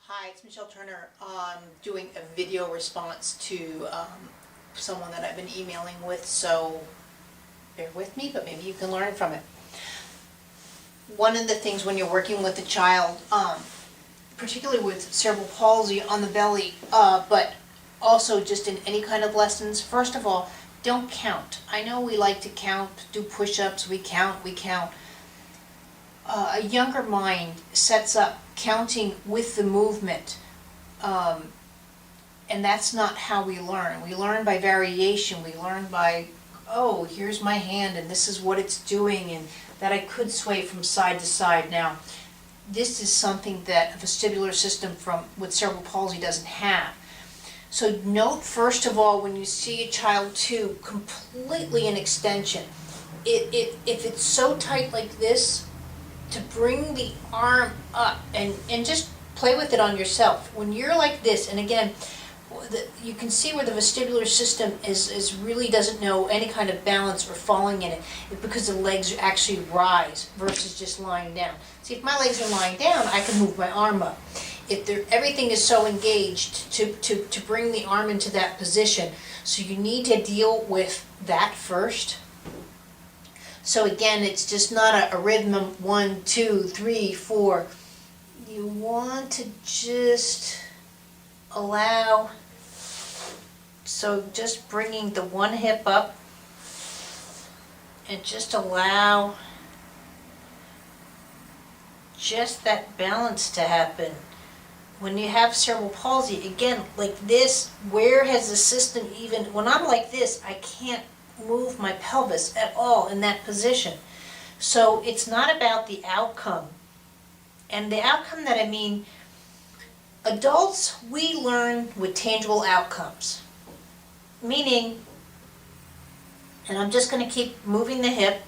Hi, it's Michelle Turner. I'm doing a video response to someone that I've been emailing with, so bear with me, but maybe you can learn from it. One of the things when you're working with a child, particularly with cerebral palsy on the belly, but also just in any kind of lessons, first of all, don't count. I know we like to count, do push-ups, we count. A younger mind sets up counting with the movement, and that's not how we learn. We learn by variation. We learn by, oh, here's my hand and this is what it's doing, and that I could sway from side to side. Now, this is something that a vestibular system with cerebral palsy doesn't have. So note, first of all, when you see a child too, completely in extension, if it's so tight like this, to bring the arm up and just play with it on yourself. When you're like this, and again, you can see where the vestibular system is really doesn't know any kind of balance or falling in it, because the legs actually rise versus just lying down. See, if my legs are lying down, I can move my arm up. If everything is so engaged to bring the arm into that position, so you need to deal with that first. So again, it's just not a rhythm of 1, 2, 3, 4. You want to just allow, so just bringing the one hip up and just allow just that balance to happen. When you have cerebral palsy, again, like this, where has the system even, when I'm like this, I can't move my pelvis at all in that position. So it's not about the outcome. And the outcome that I mean, adults, we learn with tangible outcomes. Meaning, and I'm just going to keep moving the hip,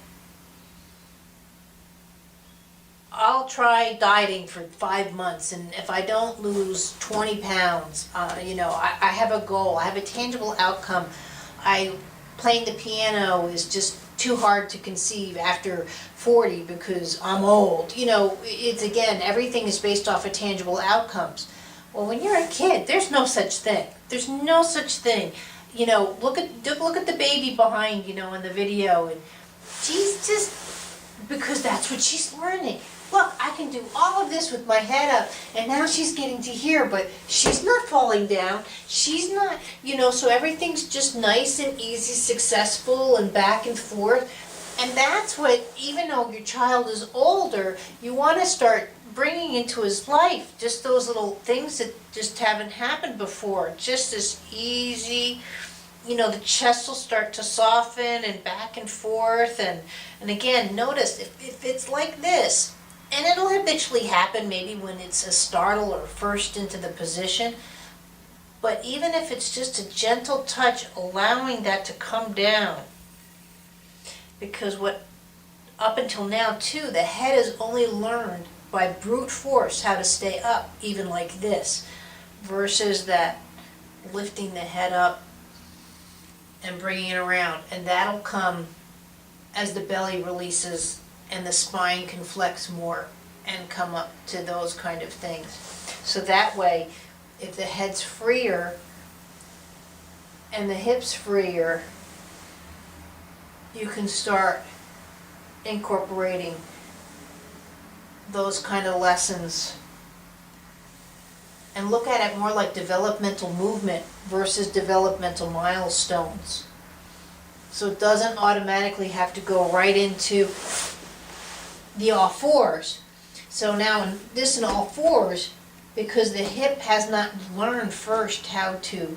I'll try dieting for 5 months, and if I don't lose 20 pounds, I have a goal, I have a tangible outcome. Playing the piano is just too hard to conceive after 40 because I'm old. It's again, everything is based off of tangible outcomes. Well, when you're a kid, there's no such thing. There's no such thing. Look at the baby behind, in the video, and she's just, because that's what she's learning. Look, I can do all of this with my head up, and now she's getting to here, but she's not falling down. She's not, so everything's just nice and easy, successful, and back and forth. And that's what, even though your child is older, you want to start bringing into his life just those little things that just haven't happened before. Just as easy, the chest will start to soften and back and forth. And again, notice if it's like this, and it'll habitually happen maybe when it's a startle or first into the position, but even if it's just a gentle touch, allowing that to come down, because what up until now too, the head has only learned by brute force how to stay up, even like this, versus that lifting the head up and bringing it around, and that'll come as the belly releases and the spine can flex more and come up to those kind of things. So that way, if the head's freer and the hips freer, you can start incorporating those kind of lessons and look at it more like developmental movement versus developmental milestones. So it doesn't automatically have to go right into the all fours. So now in all fours, because the hip has not learned first how to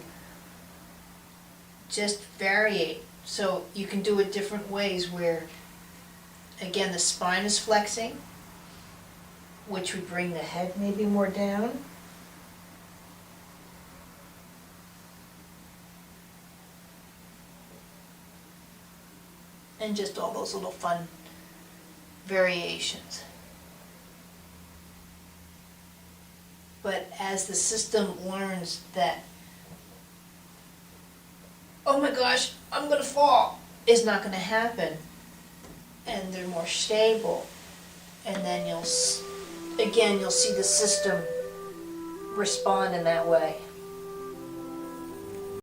just variate. So you can do it different ways where, again, the spine is flexing, which would bring the head maybe more down. And just all those little fun variations. But as the system learns that, oh my gosh, I'm going to fall, is not going to happen, and they're more stable, and then you'll see the system respond in that way.